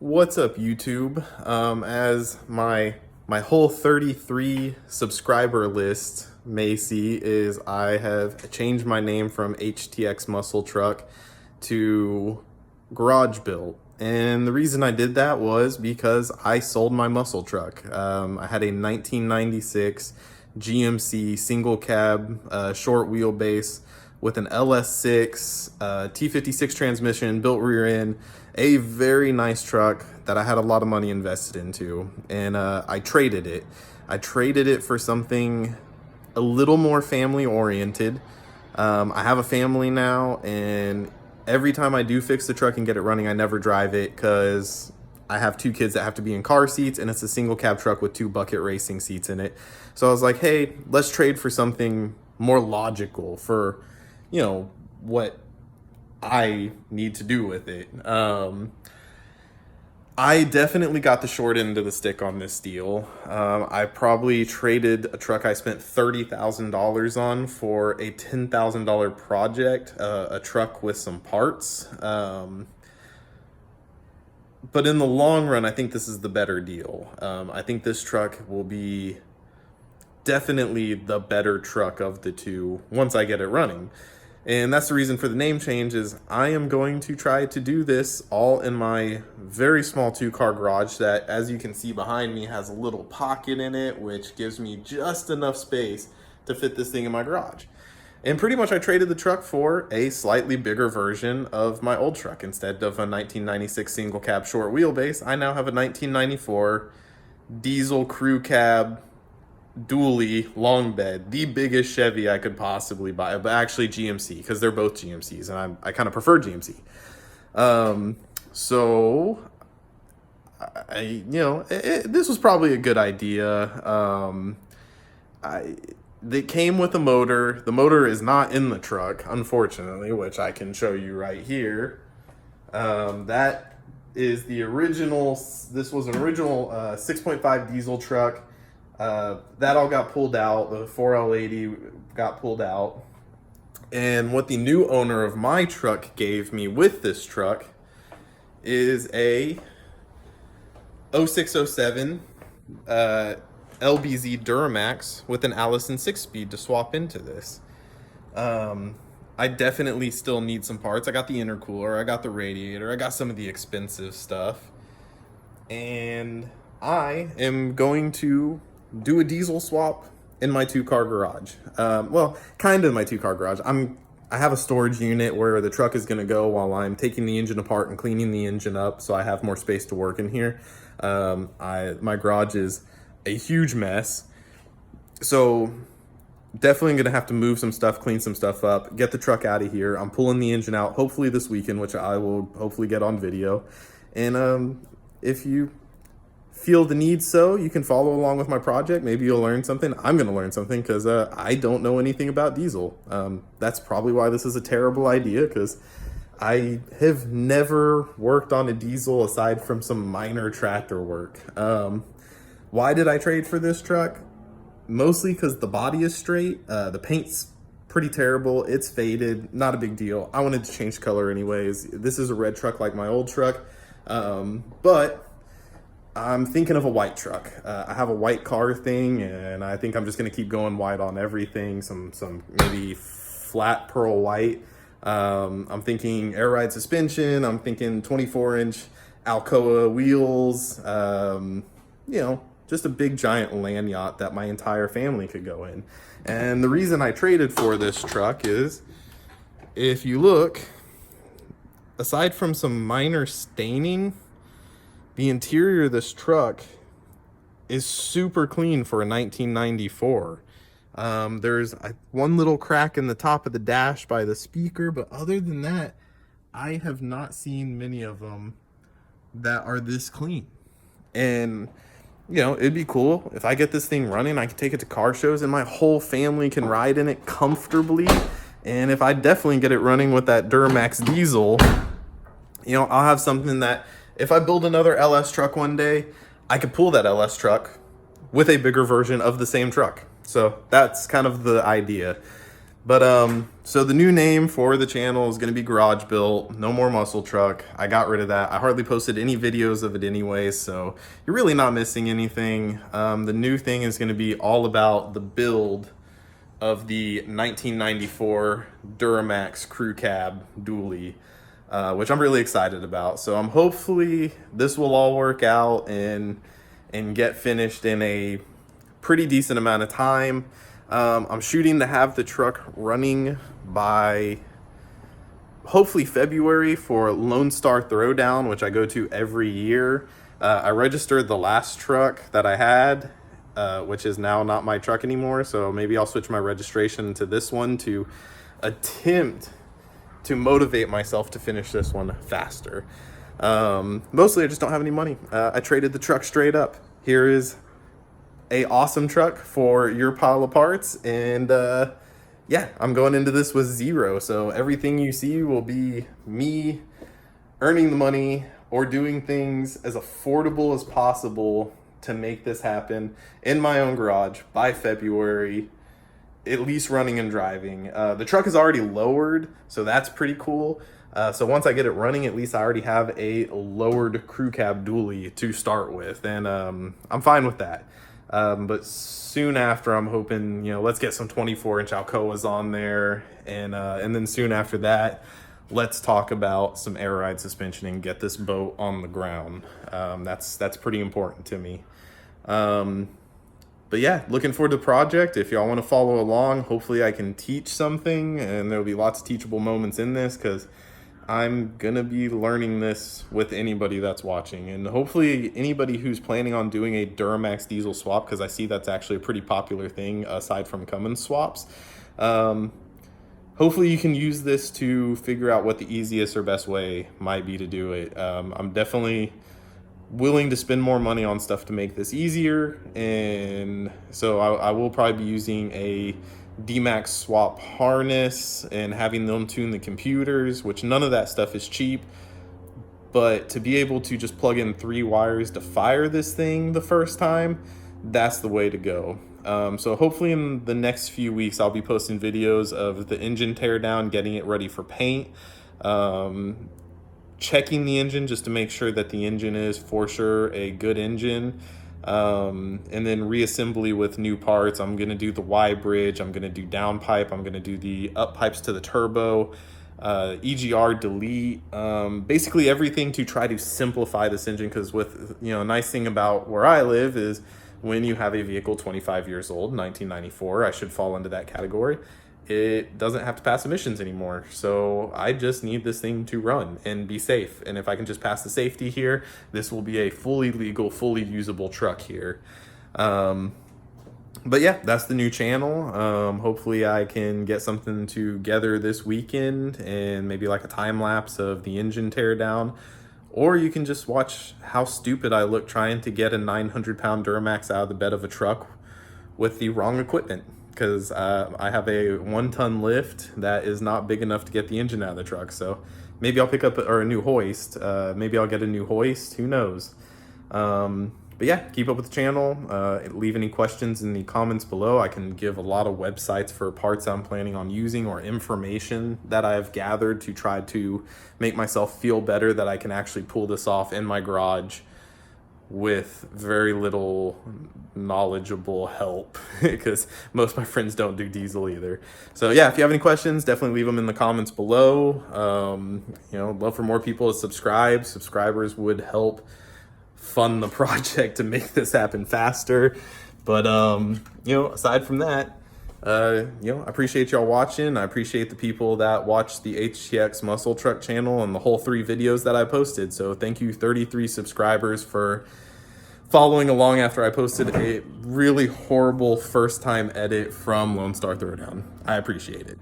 What's up, YouTube? As my whole 33 subscriber list may see, is I have changed my name from HTX Muscle Truck to Garage Built. And the reason I did that was because I sold my muscle truck. I had a 1996 GMC single cab, short wheelbase with an LS6, T56 transmission, built rear end, a very nice truck that I had a lot of money invested into. And I traded it. I traded it for something a little more family oriented. I have a family now, and every time I do fix the truck and get it running, I never drive it because I have two kids that have to be in car seats, and it's a single cab truck with two bucket racing seats in it. So I was like, hey, let's trade for something more logical for, what I need to do with it. I definitely got the short end of the stick on this deal. I probably traded a truck I spent $30,000 on for a $10,000 project, a truck with some parts. But in the long run, I think this is the better deal. I think this truck will be definitely the better truck of the two once I get it running. And that's the reason for the name change. Is I am going to try to do this all in my very small 2-car garage that, as you can see behind me, has a little pocket in it, which gives me just enough space to fit this thing in my garage. And pretty much I traded the truck for a slightly bigger version of my old truck. Instead of a 1996 single cab short wheelbase, I now have a 1994 diesel crew cab dually long bed, the biggest Chevy I could possibly buy, but actually GMC, because they're both GMCs, and I kind of prefer GMC. So this was probably a good idea. They came with a motor. The motor is not in the truck, unfortunately, which I can show you right here. That is the original. This was an original 6.5 diesel truck. That all got pulled out. The 4L80 got pulled out. And what the new owner of my truck gave me with this truck is a 0607 LBZ Duramax with an Allison 6-speed to swap into this. I definitely still need some parts. I got the intercooler, I got the radiator, I got some of the expensive stuff. And I am going to do a diesel swap in my 2-car garage. Well, kind of my 2-car garage. I have a storage unit where the truck is going to go while I'm taking the engine apart and cleaning the engine up, so I have more space to work in here. My garage is a huge mess, so definitely going to have to move some stuff, clean some stuff up, get the truck out of here. I'm pulling the engine out hopefully this weekend, which I will hopefully get on video. And if you feel the need, so you can follow along with my project. Maybe you'll learn something. I'm going to learn something because I don't know anything about diesel. That's probably why this is a terrible idea, because I have never worked on a diesel aside from some minor tractor work. Why did I trade for this truck? Mostly because the body is straight. The paint's pretty terrible. It's faded. Not a big deal. I wanted to change color anyways. This is a red truck like my old truck. But I'm thinking of a white truck. I have a white car thing, and I think I'm just gonna keep going white on everything. Some maybe flat pearl white. I'm thinking air ride suspension. I'm thinking 24-inch Alcoa wheels. Just a big giant land yacht that my entire family could go in. And the reason I traded for this truck is, if you look, aside from some minor staining, the interior of this truck is super clean for a 1994. There's one little crack in the top of the dash by the speaker, but other than that, I have not seen many of them that are this clean. And it'd be cool if I get this thing running. I can take it to car shows and my whole family can ride in it comfortably. And if I definitely get it running with that Duramax diesel, I'll have something that, if I build another LS truck one day, I could pull that LS truck with a bigger version of the same truck. So that's kind of the idea. So the new name for the channel is going to be Garage Built. No more muscle truck. I got rid of that. I hardly posted any videos of it anyway, so you're really not missing anything. The new thing is going to be all about the build of the 1994 Duramax Crew Cab Dually, which I'm really excited about. So hopefully this will all work out and get finished in a pretty decent amount of time. I'm shooting to have the truck running by hopefully February for Lone Star Throwdown, which I go to every year. I registered the last truck that I had, which is now not my truck anymore. So maybe I'll switch my registration to this one to attempt to motivate myself to finish this one faster. Mostly I just don't have any money. I traded the truck straight up. Here is a awesome truck for your pile of parts, and yeah, I'm going into this with zero, so everything you see will be me earning the money or doing things as affordable as possible to make this happen in my own garage by February, at least running and driving. The truck is already lowered, so that's pretty cool. So once I get it running, at least I already have a lowered Crew Cab Dually to start with, and I'm fine with that. But soon after, I'm hoping, let's get some 24-inch Alcoas on there. And then soon after that, let's talk about some air ride suspension and get this boat on the ground. That's pretty important to me. But yeah, looking forward to the project. If y'all want to follow along, hopefully I can teach something, and there'll be lots of teachable moments in this, because I'm gonna be learning this with anybody that's watching, and hopefully anybody who's planning on doing a Duramax diesel swap, because I see that's actually a pretty popular thing aside from Cummins swaps. Hopefully you can use this to figure out what the easiest or best way might be to do it. I'm definitely willing to spend more money on stuff to make this easier, and so I will probably be using a D-Max swap harness and having them tune the computers, which none of that stuff is cheap. But to be able to just plug in 3 wires to fire this thing the first time, that's the way to go. So hopefully in the next few weeks, I'll be posting videos of the engine teardown, getting it ready for paint, checking the engine just to make sure that the engine is for sure a good engine. And then reassembly with new parts. I'm gonna do the Y bridge, I'm gonna do downpipe, I'm gonna do the up pipes to the turbo, EGR delete, basically everything to try to simplify this engine, because with, a nice thing about where I live is when you have a vehicle 25 years old, 1994, I should fall into that category, it doesn't have to pass emissions anymore. So I just need this thing to run and be safe. And if I can just pass the safety here, this will be a fully legal, fully usable truck here. But yeah, that's the new channel. Hopefully I can get something together this weekend, and maybe like a time lapse of the engine teardown. Or you can just watch how stupid I look trying to get a 900-pound Duramax out of the bed of a truck with the wrong equipment. Because I have a 1-ton lift that is not big enough to get the engine out of the truck. So maybe I'll pick up a new hoist. Maybe I'll get a new hoist. Who knows? But yeah, keep up with the channel. Leave any questions in the comments below. I can give a lot of websites for parts I'm planning on using, or information that I've gathered to try to make myself feel better that I can actually pull this off in my garage with very little knowledgeable help, because most of my friends don't do diesel either. So yeah, if you have any questions, definitely leave them in the comments below. Love for more people to subscribe. Subscribers would help fund the project to make this happen faster. But aside from that, I appreciate y'all watching. I appreciate the people that watched the HTX Muscle Truck channel and the whole 3 videos that I posted. So thank you 33 subscribers for following along after I posted a really horrible first time edit from Lone Star Throwdown. I appreciate it.